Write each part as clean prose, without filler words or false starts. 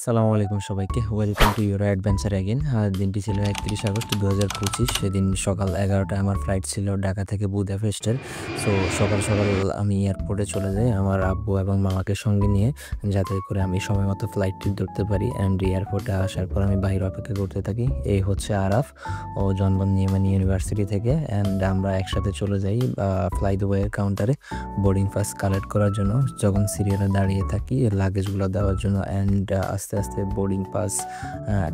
সালামু আলাইকুম সবাইকে, welcome to your adventure again. দিনটি ছিল 31 আগস্ট 2025। সেদিন সকাল 11টায় আমার ফ্লাইট ছিল ঢাকা থেকে বুদাপেস্টের। সো সকাল সকাল আমি এয়ারপোর্টে চলে যাই আমার আব্বু এবং মামাকে সঙ্গে নিয়ে, যাতে করে আমি সময় মতো ফ্লাইটটি ধরতে পারি। অ্যান্ড এয়ারপোর্টে আসার পর আমি বাইরে অপেক্ষা করতে থাকি। এই হচ্ছে আরাফ, ও জন্মন নিয়মান ইউনিভার্সিটি থেকে। অ্যান্ড আমরা একসাথে চলে যাই ফ্লাই দুবাইয়ের কাউন্টারে বোর্ডিং পাস কালেক্ট করার জন্য। যখন সিরিয়ালে দাঁড়িয়ে থাকি লাগেজগুলো দেওয়ার জন্য, অ্যান্ড আস্তে আস্তে বোর্ডিং পাস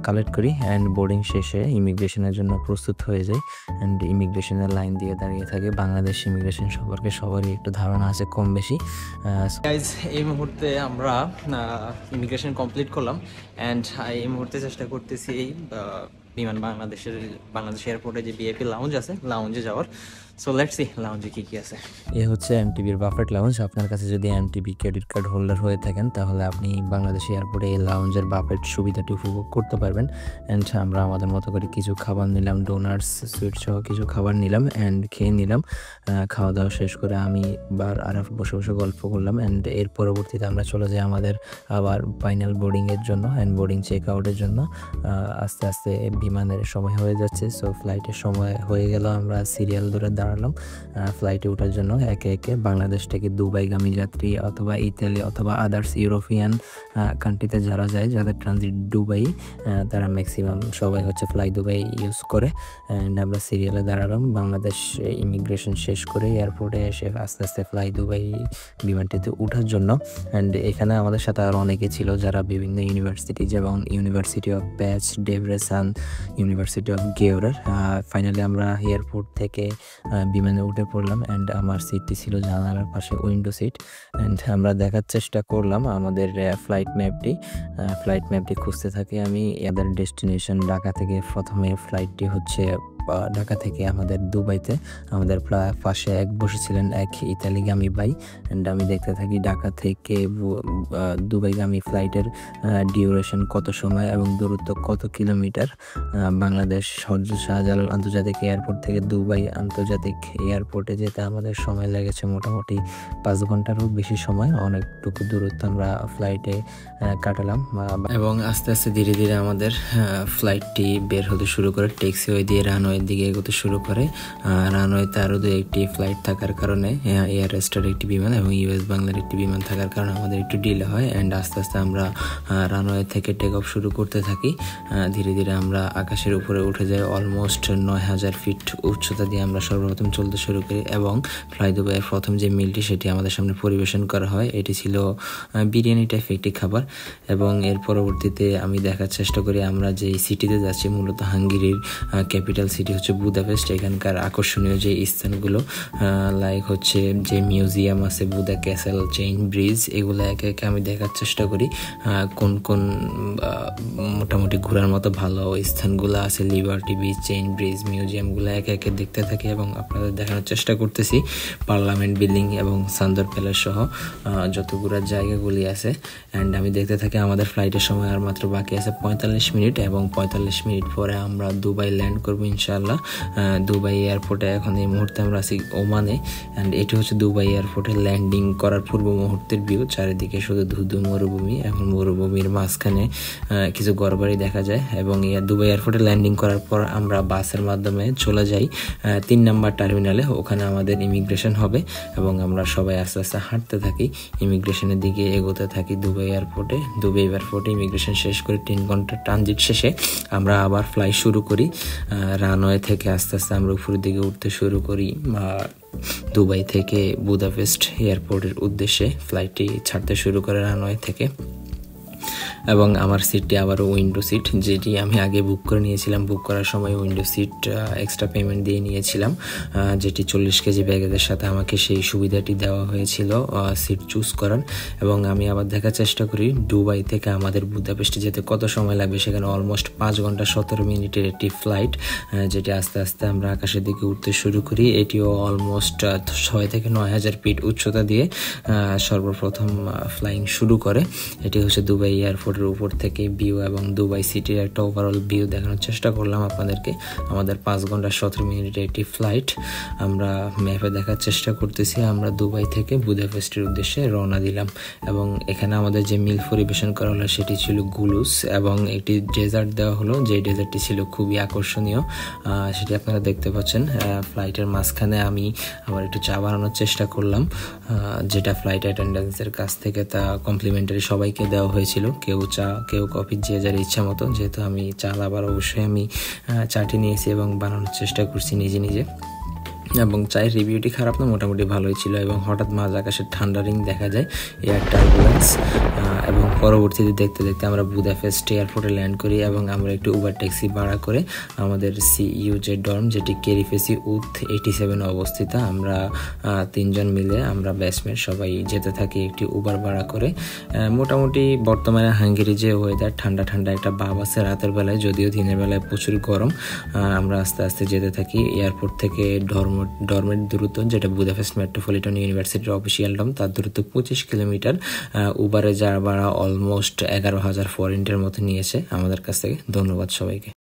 কালেক্ট করি। অ্যান্ড বোর্ডিং শেষে ইমিগ্রেশনের জন্য প্রস্তুত হয়ে যাই। অ্যান্ড ইমিগ্রেশনের লাইন দিয়ে দাঁড়িয়ে থাকে। বাংলাদেশ ইমিগ্রেশন সম্পর্কে সবারই একটু ধারণা আছে কম বেশি। গাইজ, এই মুহূর্তে আমরা ইমিগ্রেশন কমপ্লিট করলাম। অ্যান্ড এই মুহূর্তে চেষ্টা করতেছি এই বিমান বাংলাদেশ এয়ারপোর্টে যে বিএপি লাউঞ্জ আছে, লাউঞ্জে যাওয়ার। সো লেটস সি লাউঞ্জে কী কী আছে। এ হচ্ছে এমটিবির বাফেট লাউঞ্জ। আপনার কাছে যদি এমটিবি ক্রেডিট কার্ড হোল্ডার হয়ে থাকেন, তাহলে আপনি বাংলাদেশ এয়ারপোর্টে এই লাউঞ্জের বাফেট সুবিধাটি উপভোগ করতে পারবেন। অ্যান্ড আমরা আমাদের মতো করে কিছু খাবার নিলাম, ডোনাটস, সুইট সহ কিছু খাবার নিলাম অ্যান্ড খেয়ে নিলাম। খাওয়া দাওয়া শেষ করে আমি আরাফ বসে বসে গল্প করলাম। অ্যান্ড এর পরবর্তীতে আমরা চলে যাই আমাদের আবার ফাইনাল বোর্ডিংয়ের জন্য অ্যান্ড বোর্ডিং চেক আউটের জন্য। আস্তে আস্তে বিমানের সময় হয়ে যাচ্ছে। সো ফ্লাইটের সময় হয়ে গেল, আমরা সিরিয়াল ধরে দাঁড়ালাম ফ্লাইটে ওঠার জন্য। একে একে বাংলাদেশ থেকে দুবাইগামী যাত্রী অথবা ইতালি অথবা আদার্স ইউরোপিয়ান কান্ট্রিতে যারা যায়, যাদের ট্রানজিট দুবাই, তারা ম্যাক্সিমাম সবাই হচ্ছে ফ্লাই দুবাই ইউজ করে। অ্যান্ড আমরা সিরিয়ালে দাঁড়ালাম বাংলাদেশ ইমিগ্রেশন শেষ করে এয়ারপোর্টে এসে আস্তে আস্তে ফ্লাই দুবাই বিমানটিতে ওঠার জন্য। অ্যান্ড এখানে আমাদের সাথে আরও অনেকে ছিল যারা বিভিন্ন ইউনিভার্সিটি, যেমন university of Pecs, Debrecen, university of Gyor. Finally আমরা এয়ারপোর্ট থেকে বিমানে উঠে পড়লাম। অ্যান্ড আমার সিটটি ছিল জানালার পাশে, উইন্ডো সিট। অ্যান্ড আমরা দেখার চেষ্টা করলাম আমাদের ফ্লাইট ম্যাপটি খুঁজতে থাকি আমি। এদের ডেস্টিনেশন ঢাকা থেকে, প্রথমে ফ্লাইটটি হচ্ছে ঢাকা থেকে আমাদের দুবাইতে। আমাদের পাশে বসেছিলেন এক ইতালিগামী ভাই। অ্যান্ড আমি দেখতে থাকি ঢাকা থেকে দুবাইগামী ফ্লাইটের ডিউরেশন কত সময় এবং দূরত্ব কত কিলোমিটার। বাংলাদেশ হযরত শাহজালাল আন্তর্জাতিক এয়ারপোর্ট থেকে দুবাই আন্তর্জাতিক এয়ারপোর্টে যেতে আমাদের সময় লেগেছে মোটামুটি 5 ঘন্টারও বেশি সময়। অনেকটুকু দূরত্ব আমরা ফ্লাইটে কাটালাম এবং আস্তে আস্তে ধীরে ধীরে আমাদের ফ্লাইটটি বের হতে শুরু করে। ট্যাক্সিওয়ে দিয়ে রানওয়ের দিকে এগোতে শুরু করে। রানওয়েতে আরও একটি ফ্লাইট থাকার কারণে, এয়ার এস্টার একটি বিমান এবং ইউএস বাংলার একটি বিমান থাকার কারণে আমাদের একটু ডিলে হয়। অ্যান্ড আস্তে আস্তে আমরা রানওয়ে থেকে টেক অফ শুরু করতে থাকি। ধীরে ধীরে আমরা আকাশের উপরে উঠে যাই। অলমোস্ট 9000 ফিট উচ্চতা দিয়ে আমরা সর্বপ্রথম চলতে শুরু করি। এবং ফ্লাই দুবাইয়ের প্রথম যে মিলটি সেটি আমাদের সামনে পরিবেশন করা হয়। এটি ছিল বিরিয়ানি টাইপ একটি খাবার। এবং এর পরবর্তীতে আমি দেখার চেষ্টা করি আমরা যে সিটিতে যাচ্ছি, মূলত হাঙ্গেরির ক্যাপিটাল সিটি হচ্ছে বুদাপেস্ট। এখানকার আকর্ষণীয় যে স্থানগুলো, লাইক হচ্ছে যে মিউজিয়াম আছে, বুদা ক্যাসেল, চেইন ব্রিজ, এগুলো একে একে আমি দেখার চেষ্টা করি কোন কোন মোটামুটি ঘোরার মতো ভালো স্থানগুলো আছে। লিবার্টি বিচ, চেইন ব্রিজ, মিউজিয়ামগুলো একে একে দেখতে থাকি এবং আপনাদের দেখানোর চেষ্টা করতেছি পার্লামেন্ট বিল্ডিং এবং সান্দর প্যালেস সহ যত ঘোরার জায়গাগুলি আছে। অ্যান্ড আমি দেখতে থাকি আমাদের ফ্লাইটের সময় আর মাত্র বাকি আছে 45 মিনিট এবং 45 মিনিট পরে আমরা দুবাই ল্যান্ড করবো ইনশাআল্লাহ। দুবাই এয়ারপোর্টে এখন এই মুহূর্তে আমরা আছি ওমানে। অ্যান্ড এটি হচ্ছে দুবাই এয়ারপোর্টে ল্যান্ডিং করার পূর্ব মুহূর্তের ভিউ। চারিদিকে শুধু ধুধু মরুভূমি। এখন মরুভূমির মাঝখানে কিছু ঘরবাড়ি দেখা যায়। এবং দুবাই এয়ারপোর্টে ল্যান্ডিং করার পর আমরা বাসের মাধ্যমে চলে যাই 3 নম্বর টার্মিনালে। ওখানে আমাদের ইমিগ্রেশন হবে এবং আমরা সবাই আস্তে আস্তে হাঁটতে থাকি, ইমিগ্রেশনের দিকে এগোতে থাকি। দুবাই এয়ারপোর্টে ইমিগ্রেশন শেষ করে 3 ঘন্টার ট্রানজিট শেষে আমরা আবার ফ্লাই শুরু করি। রানওয়ে থেকে আস্তে আস্তে আমরা উপরের দিকে উঠতে শুরু করি। দুবাই থেকে বুদাপেস্ট এয়ারপোর্টের উদ্দেশ্যে ফ্লাইটটি ছাড়তে শুরু করে রানওয়ে থেকে। এবং আমার সিটটি আবারও উইন্ডো সিট, যেটি আমি আগে বুক করে নিয়েছিলাম। বুক করার সময় উইন্ডো সিট এক্সট্রা পেমেন্ট দিয়ে নিয়েছিলাম, যেটি 40 কেজি ব্যাগেজের সাথে আমাকে সেই সুবিধাটি দেওয়া হয়েছিল সিট চুজ করার। এবং আমি আবার দেখার চেষ্টা করি দুবাই থেকে আমাদের বুদাপেস্টে যেতে কত সময় লাগবে। সেখানে অলমোস্ট 5 ঘন্টা 17 মিনিটের একটি ফ্লাইট, যেটি আস্তে আস্তে আমরা আকাশের দিকে উঠতে শুরু করি। এটিও অলমোস্ট 6 থেকে 9000 ফিট উচ্চতা দিয়ে সর্বপ্রথম ফ্লাইং শুরু করে। এটি হচ্ছে দুবাই এয়ারপোর্ট শহরের উপর থেকে ভিউ এবং দুবাই সিটির একটা ওভারঅল ভিউ দেখানোর চেষ্টা করলাম আপনাদেরকে। আমাদের 5 ঘন্টা 17 মিনিটের একটি ফ্লাইট। আমরা ম্যাপে দেখার চেষ্টা করতেছি আমরা দুবাই থেকে বুদাপেস্টের উদ্দেশ্যে রওনা দিলাম এবং এখানে আমাদের যে মিল পরিবেশন করা হলো সেটি ছিল গুলুস এবং একটি ডেজার্ট দেওয়া হলো, যে ডেজার্টটি ছিল খুবই আকর্ষণীয়, সেটি আপনারা দেখতে পাচ্ছেন। ফ্লাইটের মাঝখানে আমি আবার একটু চা বানানোর চেষ্টা করলাম, যেটা ফ্লাইট অ্যাটেন্ডেন্সের কাছ থেকে তা কমপ্লিমেন্টারি সবাইকে দেওয়া হয়েছিল, কেউ চা কেউ কফি, যে যার ইচ্ছা মতো। যেহেতু আমি চা লাভার অবশ্যই আমি চাটি নিয়েছি এবং বানানোর চেষ্টা করছি নিজে নিজে। এবং চায়ের রিভিউটি খারাপ না, মোটামুটি ভালোই ছিল। এবং হঠাৎ মাঝ আকাশের ঠান্ডা রিং দেখা যায়, এয়ার টার্বুলেন্স। এবং পরবর্তীতে দেখতে দেখতে আমরা বুদাপেস্ট এয়ারপোর্টে ল্যান্ড করি এবং আমরা একটু উবার ট্যাক্সি ভাড়া করে আমাদের সিইউ যে ডর্ম, যেটি কেরিফেসি উথ 87 অবস্থিত, আমরা 3 জন মিলে আমরা ব্যাচমেট সবাই যেতে থাকি একটি উবার ভাড়া করে। মোটামুটি বর্তমানে হাঙ্গেরি যে ওয়েদার, ঠান্ডা ঠান্ডা একটা ভাব আছে রাতের বেলায়, যদিও দিনের বেলায় প্রচুর গরম। আমরা আস্তে আস্তে যেতে থাকি এয়ারপোর্ট থেকে ডর্মের দূরত্ব, যেটা বুদাপেস্ট মেট্রোপলিটন ইউনিভার্সিটির অফিসিয়াল ডর্ম, তার দূরত্ব 25 কিলোমিটার। উবারে যাওয়া ভাড়া অলমোস্ট 11,000 ফরেন্টের মতো নিয়েছে আমাদের কাছ থেকে। ধন্যবাদ সবাইকে।